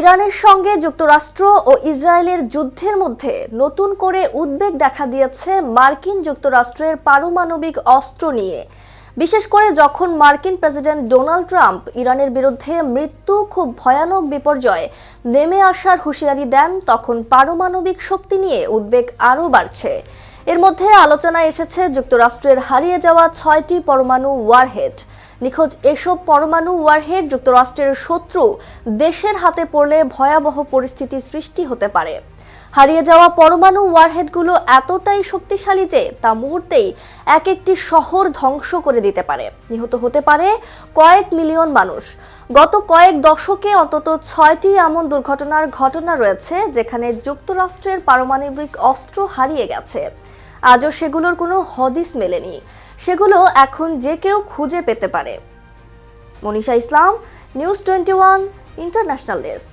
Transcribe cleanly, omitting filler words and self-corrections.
ইরানের সঙ্গে যুক্তরাষ্ট্র ও ইসরায়েলের যুদ্ধের মধ্যে নতুন করে উদ্বেগ দেখা দিয়েছে মার্কিন যুক্তরাষ্ট্রের পারমাণবিক অস্ত্র নিয়ে। বিশেষ করে যখন মার্কিন প্রেসিডেন্ট ডোনাল্ড ট্রাম্প ইরানের বিরুদ্ধে মৃত্যু খুব ভয়ানক বিপর্যয় নেমে আসার হুঁশিয়ারি দেন, তখন পারমাণবিক শক্তি নিয়ে উদ্বেগ আরও বাড়ছে। এর মধ্যে আলোচনায় এসেছে যুক্তরাষ্ট্রের হারিয়ে যাওয়া 6টি পরমাণু ওয়ারহেড। নিখোঁজ এসব পরমাণু ওয়ারহেড যুক্তরাষ্ট্রের শত্রু দেশের হাতে পড়লে ভয়াবহ পরিস্থিতির সৃষ্টি হতে পারে। হারিয়ে যাওয়া পরমাণু ওয়ারহেডগুলো এতটাই শক্তিশালী যে তা মুহূর্তেই এক একটি শহর ধ্বংস করে দিতে পারে। নিহত হতে পারে কয়েক মিলিয়ন মানুষ। গত কয়েক দশকে অন্তত 6টি এমন দুর্ঘটনার ঘটনা রয়েছে যেখানে যুক্তরাষ্ট্রের পারমাণবিক অস্ত্র হারিয়ে গেছে। আজও সেগুলোর কোনো হদিস মেলেনি। সেগুলো এখন যে কেউ খুঁজে পেতে পারে। মনীষা ইসলাম, নিউজ 21 ইন্টারন্যাশনাল ডেস্ক।